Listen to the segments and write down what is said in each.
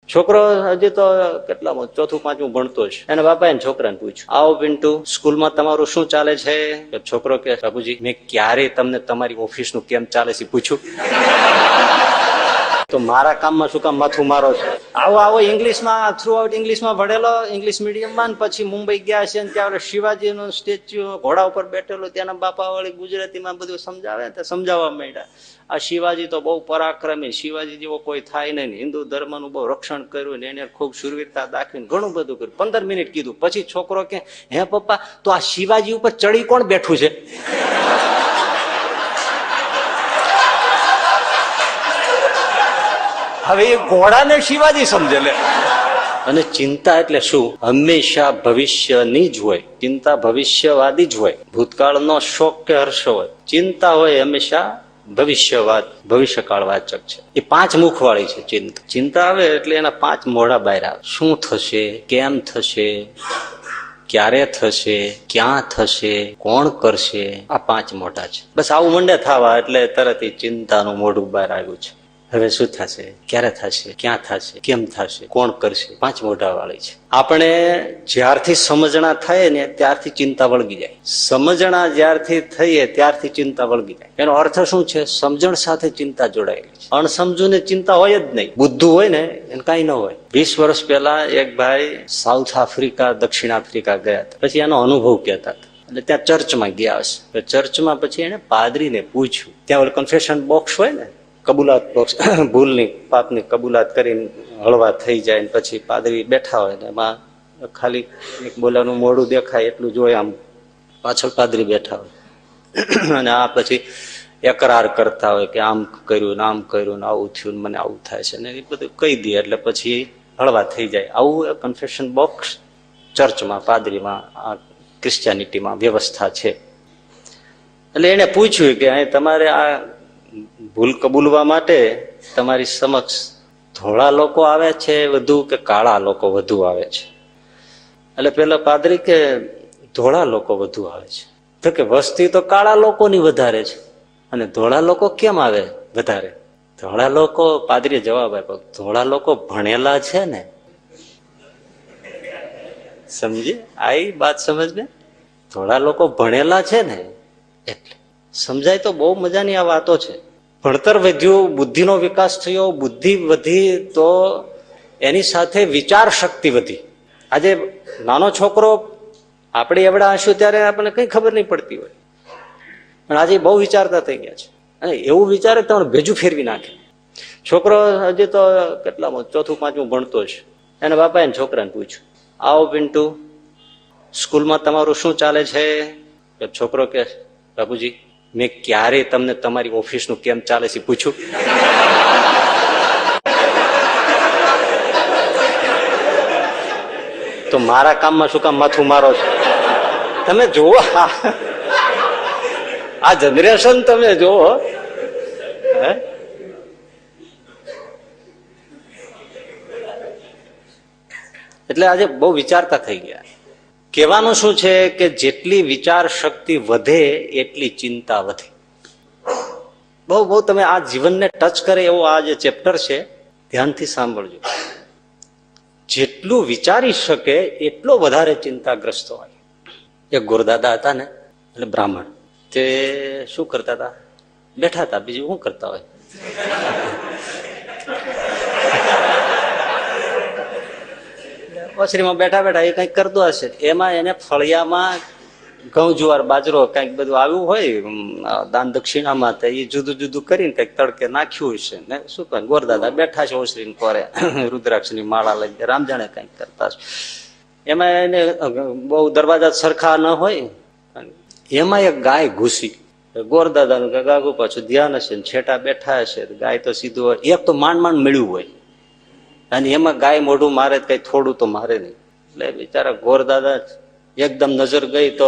છોકરો હજી તો કેટલામાં ચોથું પાંચમું ભણતો છે. એના બાપા એને છોકરાને પૂછ્યું, આવો પિન્ટુ, સ્કૂલમાં તમારું શું ચાલે છે? છોકરો કે, બાપુજી, મેં ક્યારેય તમને તમારી ઓફિસનું કેમ ચાલે છે પૂછ્યું? તો મારા કામમાં શું કામ માથું મારો છો? આવો ઇંગ્લિશમાં, થ્રુ આઉટ ઇંગ્લિશમાં ભણેલો, ઇંગ્લિશ મીડિયમમાં, પછી મુંબઈ ગયા છે ને ત્યાં શિવાજીનું સ્ટેચ્યુ ઘોડા ઉપર બેઠેલું, ત્યાંના બાપા વળી ગુજરાતીમાં બધું સમજાવે તો સમજાવવા માંડ્યા. આ શિવાજી તો બહુ પરાક્રમી, શિવાજી જેવો કોઈ થાય નહીં, હિન્દુ ધર્મનું બહુ રક્ષણ કર્યું ને એને ખૂબ શૂરવીરતા દાખવીને ઘણું બધું કર્યું. 15 મિનિટ કીધું. પછી છોકરો કે, હે પપ્પા, તો આ શિવાજી ઉપર ચડી કોણ બેઠું છે? હવે એ ઘોડાને શિવાજી સમજે લે. અને ચિંતા એટલે શું? હંમેશા ભવિષ્યની જ હોય. ચિંતા ભવિષ્યવાદી જ હોય. ભૂતકાળનો શોક કે હર્ષ હોય. ચિંતા હોય હંમેશા ભવિષ્યવાદ, ભવિષ્યકાળ વાચક છે. એ 5 મુખવાળી છે ચિંતા. ચિંતા આવે એટલે એના 5 મોઢા બહાર આવે. શું થશે, કેમ થશે, ક્યારે થશે, ક્યાં થશે, કોણ કરશે, આ 5 મોઢા છે. બસ આવું મંડે થવા એટલે તરત એ ચિંતાનું મોઢું બહાર આવ્યું છે. હવે શું થશે, ક્યારે થશે, ક્યાં થશે, કેમ થશે, કોણ કરશે, 5 મોઢા વાળી છે. આપણે જ્યારથી સમજણા થઈએ ને ત્યારથી ચિંતા વળગી જાય. સમજણા જ્યારથી થઈએ ત્યારથી ચિંતા વળગી જાય. એનો અર્થ શું છે? સમજણ સાથે ચિંતા જોડાયેલી છે. અણસમજુ ને ચિંતા હોય જ નહીં. બુદ્ધુ હોય ને એને કઈ ન હોય. 20 વર્ષ પહેલા એક ભાઈ સાઉથ આફ્રિકા, દક્ષિણ આફ્રિકા ગયા હતા. પછી એનો અનુભવ કહેતા હતા. એટલે ત્યાં ચર્ચમાં ગયા હશે. ચર્ચમાં પછી એને પાદરીને પૂછ્યું, ત્યાં ઓલું કન્ફેશન બોક્સ હોય ને, કબૂલાત બોક્સ, ભૂલની પાપની કબૂલાત કરીને હળવા થઈ જાય ને પછી પાદરી બેઠા હોય ને એમાં ખાલી એક બોલાનું મોઢું દેખાય એટલું જોઈએ, આમ પાછળ પાદરી બેઠા હોય અને આ પછી એકરાર કરતા હોય કે આમ કર્યું ને આમ કર્યું ને આવું થયું ને મને આવું થાય છે ને એ બધું કહી દે એટલે પછી હળવા થઈ જાય. આવું કન્ફેશન બોક્સ ચર્ચમાં, પાદરીમાં, આ ક્રિશ્ચિયાનિટીમાં વ્યવસ્થા છે. એટલે એને પૂછ્યું કે તમારે આ ભૂલ કબૂલવા માટે તમારી સમક્ષ ધોળા લોકો આવે છે વધુ કે કાળા લોકો વધુ આવે છે? એટલે પેલા પાદરી કે ધોળા લોકો વધુ આવે છે. તો કે વસ્તી તો કાળા લોકોની વધારે છે અને ધોળા લોકો કેમ આવે વધારે? ધોળા લોકો, પાદરીએ જવાબ આપ્યો, ધોળા લોકો ભણેલા છે ને. સમજી આઈ વાત સમજ ને? ધોળા લોકો ભણેલા છે ને એટલે સમજાય. તો બહુ મજાની આ વાતો છે. ભણતર વધ્યું, બુદ્ધિનો વિકાસ થયો, બુદ્ધિ વધી તો એની સાથે વિચાર શક્તિ વધી. આજે નાનો છોકરો આપણે એવડા હશું ત્યારે આપણને કઈ ખબર નહીં પડતી હોય, પણ આજે બહુ વિચારતા થઈ ગયા છે અને એવું વિચારે તો ભેજું ફેરવી નાખે. છોકરો હજી તો કેટલામાં ચોથું પાંચમું ભણતો છે. એના બાપા એને છોકરાને પૂછ્યું, આવો પિન્ટુ, સ્કૂલમાં તમારું શું ચાલે છે? છોકરો કે, બાપુજી, મેં ક્યારેય તમને તમારી ઓફિસનું કેમ ચાલે છે પૂછ્યું? તો મારા કામમાં શું કામ માથું મારો છો? તમે જુઓ આ જનરેશન, તમે જુઓ. એટલે આજે બહુ વિચારતા થઈ ગયા. કહેવાનું શું છે કે જેટલી વિચાર શક્તિ વધે એટલી ચિંતા વધે. બહુ બહુ તમે આ જીવનને ટચ કરે એવો આ જે ચેપ્ટર છે, ધ્યાનથી સાંભળજો. જેટલું વિચારી શકે એટલો વધારે ચિંતાગ્રસ્ત હોય. એક ગુરુદાદા હતા ને, એટલે બ્રાહ્મણ, તે શું કરતા હતા? બેઠા હતા, બીજું શું કરતા હોય? ઓસરીમાં બેઠા બેઠા એ કઈક કરતો હશે. એમાં એને ફળિયામાં ઘઉં, જુવાર, બાજરો કઈક બધું આવ્યું હોય દાન દક્ષિણામાં, તો એ જુદું જુદું કરીને કઈક તડકે નાખ્યું હશે ને. શું કહે, ગોરદાદા બેઠા છે ઓસરીને કોરે, રુદ્રાક્ષની માળા લઈ, રામ જાણે કઈક કરતા છે. એમાં એને બહુ દરવાજા સરખા ન હોય, એમાં એક ગાય ઘૂસી. ગોરદાદાનું કે ગાગુ પાછું ધ્યાન હશે, છેટા બેઠા હશે, ગાય તો સીધું હોય. એક તો માંડ માંડ મળ્યું હોય અને એમાં ગાય મોઢું મારે કઈ થોડું તો મારે નહીં. એટલે બિચારા ગોરદાદા એકદમ નજર ગઈ તો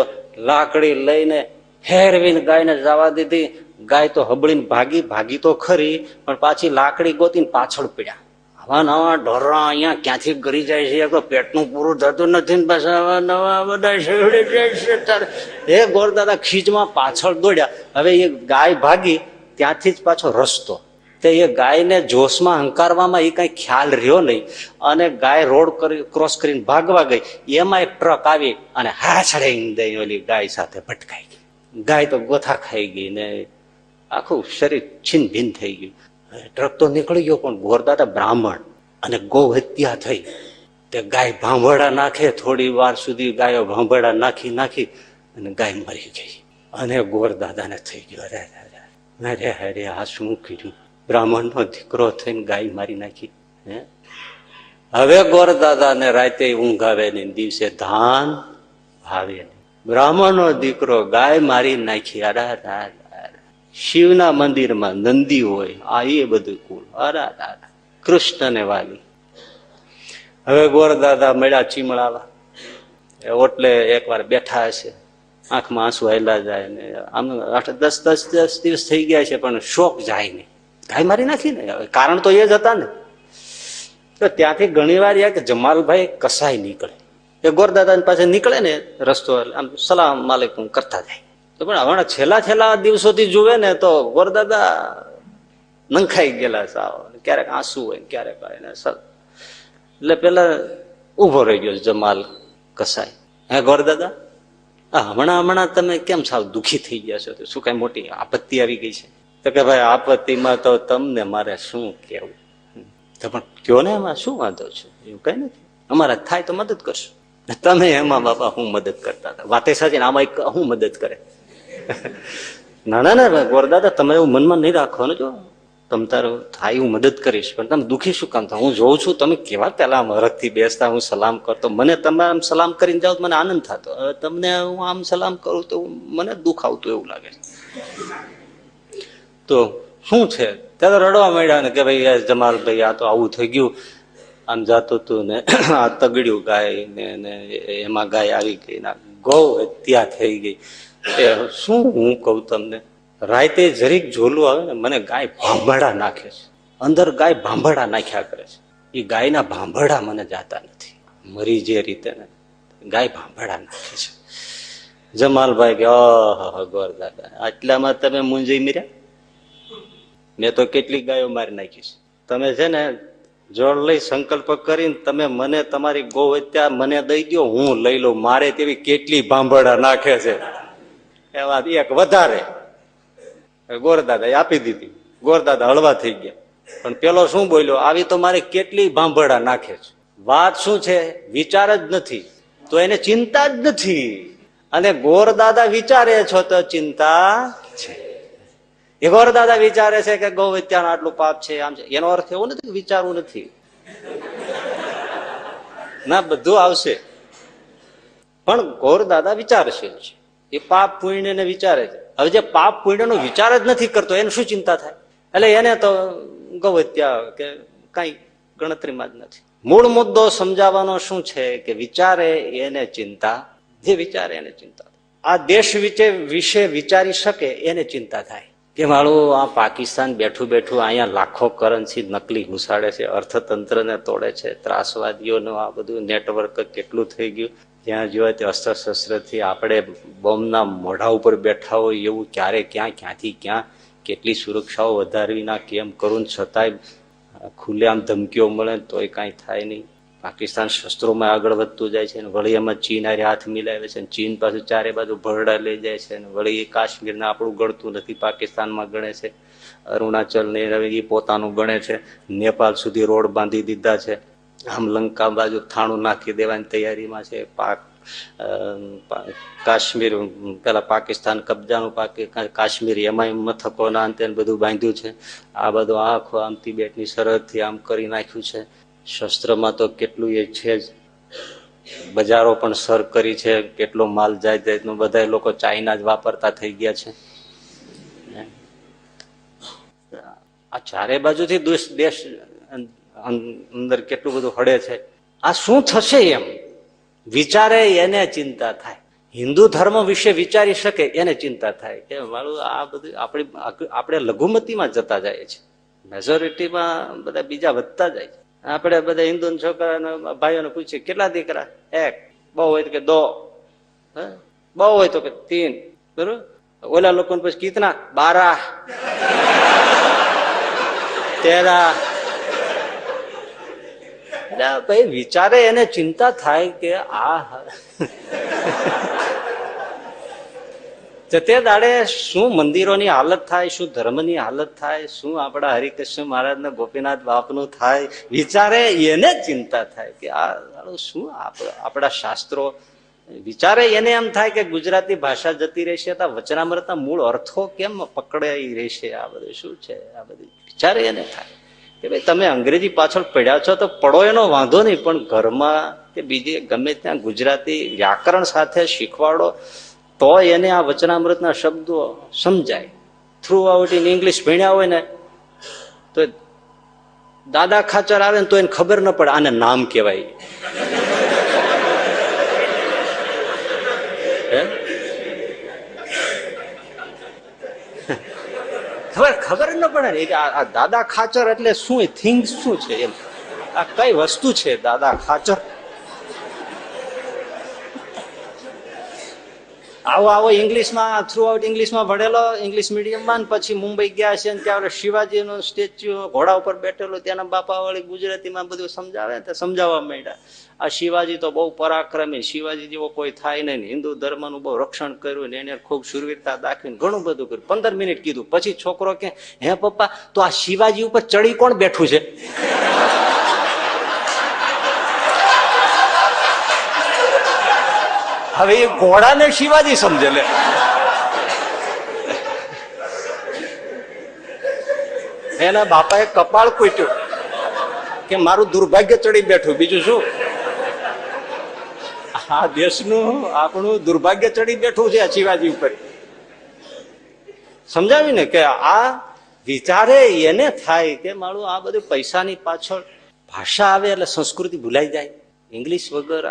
લાકડી લઈને ફેરવીને ગાયને જવા દીધી. ગાય તો હબળીને ભાગી તો ખરી, પણ પાછી લાકડી ગોતીને પાછળ પડ્યા. આવા નવા ઢોરા અહીંયા ક્યાંથી ગરી જાય છે, તો પેટનું પૂરું થતું નથી ને પાછા આવા નવા બધા શેરડી જાય છે. એ ગોરદાદા ખીજમાં પાછળ દોડ્યા. હવે એ ગાય ભાગી ત્યાંથી જ પાછો રસ્તો તો એ ગાયને જોશમાં હંકારવામાં એ કઈ ખ્યાલ રહ્યો નહીં, અને ગાય રોડ ક્રોસ કરીને ભાગવા ગઈ, એમાં એક ટ્રક આવી અને હાછડે દઈ ઓલી ગાય સાથે ભટકાઈ ગઈ. ગાય તો ગોથા ખાઈ ગઈ ને આખું શરીર છીન ભીન થઈ ગયું. ટ્રક તો નીકળી ગયો, પણ ગોરદાદા બ્રાહ્મણ અને ગૌ હત્યા થઈ. તે ગાય ભાંભળા નાખે, થોડી વાર સુધી ગાયો ભાંભળા નાખી અને ગાય મરી ગઈ. અને ગોરદાદાને થઈ ગયો, અરે અરે અરે આ શું કર્યું, બ્રાહ્મણનો દીકરો થઈને ગાય મારી નાખી. હવે ગોરદાદાને રાતે ઊંઘ આવે ને, દિવસે ધાન ભાવે નહીં. બ્રાહ્મણનો દીકરો ગાય મારી નાખી. અરે શિવના મંદિરમાં નંદી હોય, આ એ બધું કુળ. અરે કૃષ્ણને વાલી. હવે ગોરદાદા મળ્યા ચીમળાવા, ઓટલે એકવાર બેઠા હશે, આંખમાં આંસુ આયલા જાય ને, આમ 10 દિવસ થઈ ગયા છે, પણ શોક જાય નહીં. ગાય મારી નાખી ને, કારણ તો એ જ હતા ને. તો ત્યાંથી ઘણી વાર કે જમાલભાઈ કસાઈ નીકળે, એ ગોરદાદા પાસે નીકળે ને રસ્તો, આમ સલામ માલિકુમ કરતા જાય. તો પણ હમણાં છેલ્લા દિવસોથી જુએ ને તો ગોરદાદા નંખાઈ ગયેલા સાવ, ક્યારેક આંસુ હોય ક્યારેક એટલે પેલા ઉભો રહી ગયો જમાલ કસાઈ. હે ગોરદાદા, હમણાં તમે કેમ સાવ દુઃખી થઈ ગયા છો? શું કઈ મોટી આપત્તિ આવી ગઈ છે? તો કે ભાઈ આપત્તિમાં તો તમને મારે શું કેવું, તો પણ કયો ને એમાં શું વાંધો છે? એવું કઈ નથી, અમારા થાય તો મદદ કરશું. તમે એમાં બાપા હું મદદ કરતા હતા, વાતે સાચી ને આમાં હું મદદ કરે? ના ગોરદાદા, તમે એવું મનમાં નહીં રાખવાનું. જો તમે તારું થાય હું મદદ કરીશ, પણ તમે દુઃખી શું કામ થાય? હું જોઉં છું તમે કેવા પેલા હરખથી બેસતા, હું સલામ કરતો, મને તમે આમ સલામ કરીને જાઓ મને આનંદ થતો. હવે તમને હું આમ સલામ કરું તો મને દુઃખ આવતું એવું લાગે છે. તો શું છે? ત્યારે રડવા માંડ્યા ને કે ભાઈ જમાલભાઈ આ તો આવું થઈ ગયું, આમ જાતું હતું ને આ તગડ્યું ગાય ને એમાં ગાય આવી ગઈ, ગૌ હત્યા થઈ ગઈ. શું હું કઉ તમને, રાતે જરીક ઝોલું આવે ને મને ગાય ભાંભળા નાખે છે, અંદર ગાય ભાંભળા નાખ્યા કરે છે. એ ગાયના ભાંભળા મને જાતા નથી, મરી જે રીતે ને ગાય ભાંભળા નાખે છે. જમાલભાઈ કે ગોરદાદા, આટલામાં તમે મૂંઝાઈ મર્યા? મેં તો કેટલી ગાયો મારી નાખી છે. તમે છે ને જોડ લઈ સંકલ્પ કરીને તમે મને તમારી ગૌ હત્યા મને દઈ દો, હું લઈ લઉં. મારે તેવી કેટલી ભાંભળા નાખે છે, એમાં એક વધારે ગોરદાદા આપી દીધી. ગોરદાદા હળવા થઈ ગયા. પણ પેલો શું બોલ્યો, આવી તો મારે કેટલી ભાંભળા નાખે છે. વાત શું છે? વિચાર જ નથી તો એને ચિંતા જ નથી, અને ગોરદાદા વિચારે છો તો ચિંતા છે. એ ગોરદાદા વિચારે છે કે ગૌ હત્યાનું આટલું પાપ છે, આમ છે, એનો અર્થ એવો નથી વિચારવું નથી ના, બધું આવશે. પણ ગોરદાદા વિચારશીલ છે, એ પાપ પુણ્ય ને વિચારે છે. હવે જે પાપ પુણ્ય નો વિચાર જ નથી કરતો એને શું ચિંતા થાય? એટલે એને તો ગૌ હત્યા કે કઈ ગણતરીમાં જ નથી. મૂળ મુદ્દો સમજાવવાનો શું છે કે વિચારે એને ચિંતા, જે વિચારે એને ચિંતા. આ દેશ વિશે વિચારી શકે એને ચિંતા થાય કે મારું આ પાકિસ્તાન બેઠું અહીંયા લાખો કરન્સી નકલી ઘુસાડે છે, અર્થતંત્રને તોડે છે, ત્રાસવાદીઓનું આ બધું નેટવર્ક કેટલું થઈ ગયું. જ્યાં જોયે તે અસ્ત્ર શસ્ત્રથી આપણે બોમ્બના મોઢા ઉપર બેઠા હોય એવું ક્યારે ક્યાંથી ક્યાં કેટલી સુરક્ષાઓ વધારવી ના કેમ કરું, છતાંય ખુલ્લેઆમ ધમકીઓ મળે તોય કાંઈ થાય નહીં. પાકિસ્તાન શસ્ત્રોમાં આગળ વધતું જાય છે, વળી એમાં ચીન હારે હાથ મિલાવે છે, ચીન પાછું ચારે બાજુ ભરડા લઈ જાય છે, વળી એ કાશ્મીરને આપણું ગણતું નથી, પાકિસ્તાનમાં ગણે છે, અરુણાચલ ને એ પોતાનું ગણે છે, નેપાળ સુધી રોડ બાંધી દીધા છે, આમ લંકા બાજુ થાણું નાખી દેવાની તૈયારીમાં છે. કાશ્મીર પેલા પાકિસ્તાન કબજાનું કાશ્મીર એમાં મથકોના અંતે બધું બાંધ્યું છે. આ બધું આખો આમ તિબેટની સરહદથી આમ કરી નાખ્યું છે. શસ્ત્રમાં તો કેટલું એ છે જ, બજારો પણ સર કરી છે, કેટલો માલ જાય બધા લોકો ચાઇના જ વાપરતા થઈ ગયા છે. આ ચારે બાજુથી દેશ અંદર કેટલું બધું હળે છે. આ શું થશે એમ વિચારે એને ચિંતા થાય. હિન્દુ ધર્મ વિશે વિચારી શકે એને ચિંતા થાય કે મારું આ બધું આપણે લઘુમતીમાં જતા જાય છે, મેજોરિટીમાં બધા બીજા વધતા જાય છે. આપણે બધા હિન્દુ છોકરા ભાઈઓને પૂછીએ કેટલા દીકરા? એક. બહુ હોય તો કે 2, બહુ હોય તો કે 3. બરોબર. ઓલા લોકોને પછી કિતના? 12. તેરા ભાઈ વિચારે એને ચિંતા થાય કે આ તે દાડે શું મંદિરોની હાલત થાય, શું ધર્મની હાલત થાય, શું આપણા હરિકૃષ્ણ મહારાજ ને ગોપીનાથ બાપનું થાય, વિચારે એને ચિંતા થાય કે આ શું આપણા શાસ્ત્રો. વિચારે એને એમ થાય કે ગુજરાતી ભાષા જતી રહેશે તો વચનામૃતના મૂળ અર્થો કેમ પકડાઈ રહેશે, આ બધું શું છે, આ બધું વિચારે એને થાય કે ભાઈ તમે અંગ્રેજી પાછળ પડ્યા છો તો પડો એનો વાંધો નહીં, પણ ઘરમાં કે બીજે ગમે ત્યાં ગુજરાતી વ્યાકરણ સાથે શીખવાડો તો એને આ વચનામૃતના શબ્દો સમજાય. થ્રુ આઉટ ઇન ઇંગ્લિશ ભણ્યા હોય ને તો દાદા ખાચર આવે ને તો એને ખબર ન પડે આને નામ કહેવાય. ખબર ન પડે ને આ દાદા ખાચર એટલે શું, થિંગ શું છે, એમ આ કઈ વસ્તુ છે દાદા ખાચર. આવો ઇંગ્લિશમાં થ્રુ આઉટ ઇંગ્લિશમાં ભણેલો, ઇંગ્લિશ મીડિયમમાં, પછી મુંબઈ ગયા છે ને ત્યાં શિવાજીનું સ્ટેચ્યુ ઘોડા ઉપર બેઠેલું, ત્યાંના બાપા વાળી ગુજરાતીમાં બધું સમજાવે તો સમજાવવા માંડ્યા. આ શિવાજી તો બહુ પરાક્રમી, શિવાજી જેવો કોઈ થાય નહીં, હિન્દુ ધર્મનું બહુ રક્ષણ કર્યું ને એને ખૂબ શૂરવીરતા દાખવીને ઘણું બધું કર્યું. 15 મિનિટ કીધું પછી છોકરો કે હે પપ્પા તો આ શિવાજી ઉપર ચડી કોણ બેઠું છે? હવે એ ઘોડાને શિવાજી સમજે લે. એના બાપાએ કપાળ કૂટ્યું કે મારું દુર્ભાગ્ય ચડી બેઠું, બીજું શું? આ દેશનું આપણું દુર્ભાગ્ય ચડી બેઠું છે આ શિવાજી ઉપર. સમજાવીને કે આ વિચારે એને થાય કે મારું આ બધું પૈસાની પાછળ ભાષા આવે એટલે સંસ્કૃતિ ભૂલાઈ જાય. ઇંગ્લિશ વગર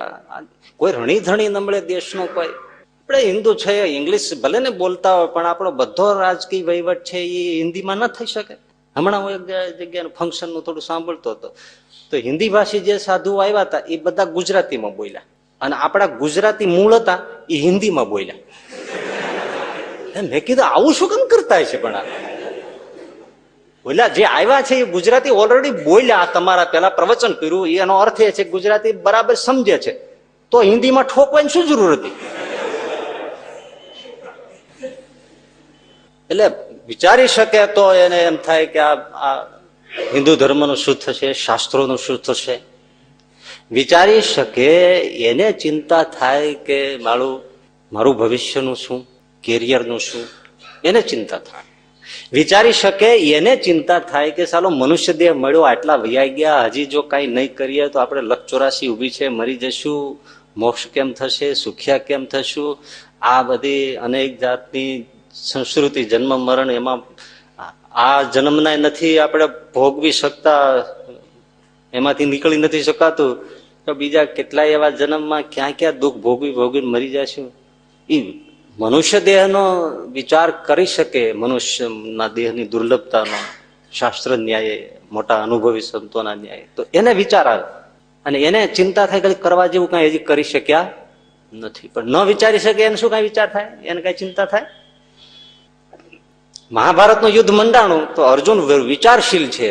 કોઈ રણી ધણી નમળે દેશનો કોઈ. આપણે હિન્દુ છે, ઇંગ્લિશ ભલે ને બોલતા હોય પણ આપણો બધો રાજકીય વહીવટ છે એ હિન્દીમાં ન થઈ શકે. હમણાં હું એક જગ્યાનું ફંક્શનનું થોડું સાંભળતો હતો તો હિન્દી ભાષી જે સાધુ આવ્યા હતા એ બધા ગુજરાતીમાં બોલ્યા અને આપણા ગુજરાતી મૂળ હતા એ હિન્દીમાં બોલ્યા. મેં કીધું આવું શું કેમ કરતા છે? પણ બોલ્યા જે આવ્યા છે એ ગુજરાતી ઓલરેડી બોલ્યા, તમારા પેલા પ્રવચન કર્યું, એનો અર્થ એ છે ગુજરાતી બરાબર સમજે છે, તો હિન્દીમાં ઠોકવાની શું જરૂર હતી? એટલે વિચારી શકે તો એને એમ થાય કે આ હિન્દુ ધર્મનું શું થશે, શાસ્ત્રોનું શું થશે. વિચારી શકે એને ચિંતા થાય કે મારું ભવિષ્યનું શું, કેરિયરનું શું, એને ચિંતા થાય. વિચારી શકે એને ચિંતા થાય કે સાલો મનુષ્ય દેહ મળ્યો, આટલા વૈયા ગયા, હજી જો કઈ નહીં કરીએ તો આપણે લખ 84 ઉભી છે, મરી જશું, મોક્ષ કેમ થશે, સુખ્યા કેમ થશું. આ બધી અનેક જાતની સંસ્કૃતિ, જન્મ મરણ, એમાં આ જન્મના નથી આપણે ભોગવી શકતા, એમાંથી નીકળી નથી શકાતું, તો બીજા કેટલાય એવા જન્મમાં ક્યાં ક્યાં દુઃખ ભોગવીને મરી જશું. એ મનુષ્ય દેહનો વિચાર કરી શકે, મનુષ્યના દેહની દુર્લભતાનો, શાસ્ત્ર ન્યાય, મોટા અનુભવી સંતોના ન્યાય, તો એને વિચાર આવે અને એને ચિંતા થાય કે કરવા જેવું કઈ હજી કરી શક્યા નથી. પણ ન વિચારી શકે એને શું કઈ વિચાર થાય, એને કઈ ચિંતા થાય? મહાભારતનું યુદ્ધ મંડાણું તો અર્જુન વિચારશીલ છે,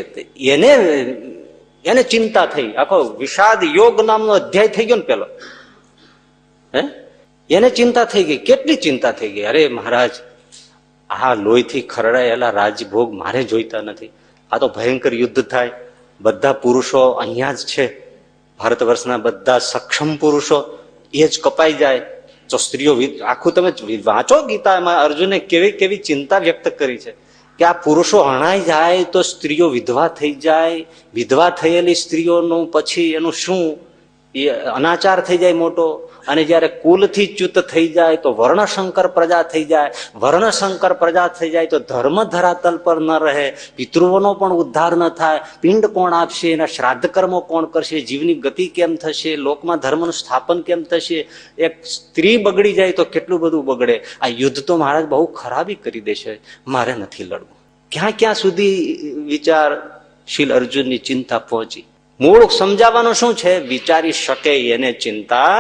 એને ચિંતા થઈ. આખો વિષાદ યોગ નામનો અધ્યાય થઈ ગયો ને પેલો, એને ચિંતા થઈ ગઈ. કેટલી ચિંતા થઈ ગઈ, અરે મહારાજ આ લોહીથી ખરડાયેલા રાજભોગ મારે જોઈતા નથી, આ તો ભયંકર યુદ્ધ થાય, બધા પુરુષો અહીંયા જ છે, ભારત વર્ષના બધા સક્ષમ પુરુષો એ જ કપાઈ જાય તો સ્ત્રીઓ, આખું તમે વાંચો ગીતામાં અર્જુને કેવી કેવી ચિંતા વ્યક્ત કરી છે કે આ પુરુષો હણાઈ જાય તો સ્ત્રીઓ વિધવા થઈ જાય, વિધવા થયેલી સ્ત્રીઓનું પછી એનું શું, એ અનાચાર થઈ જાય મોટો, અને જયારે કુલથી ચ્યુત થઈ જાય તો વર્ણશંકર પ્રજા થઈ જાય, વર્ણશંકર પ્રજા થઈ જાય તો ધર્મ ધરાતલ પર ન રહે, પિતૃઓનો પણ ઉદ્ધાર ન થાય, પિંડ કોણ આપશે, એના શ્રાદ્ધ કર્મો કોણ કરશે, જીવની ગતિ કેમ થશે, લોકમાં ધર્મનું સ્થાપન કેમ થશે. એક સ્ત્રી બગડી જાય તો કેટલું બધું બગડે. આ યુદ્ધ તો મહારાજ બહુ ખરાબી કરી દેશે, મારે નથી લડવું. ક્યાં ક્યાં સુધી વિચારશીલ અર્જુનની ચિંતા પહોંચી. મૂળ સમજાવવાનું શું છે? વિચારી શકે એને ચિંતા.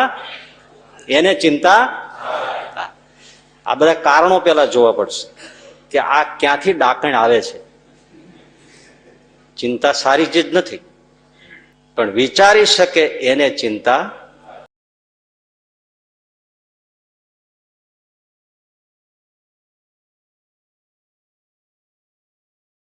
આ બધા કારણો પેલા જોવા પડશે કે આ ક્યાંથી ડાકણ આવે છે. ચિંતા સારી ચીજ નથી, પણ વિચારી શકે એને ચિંતા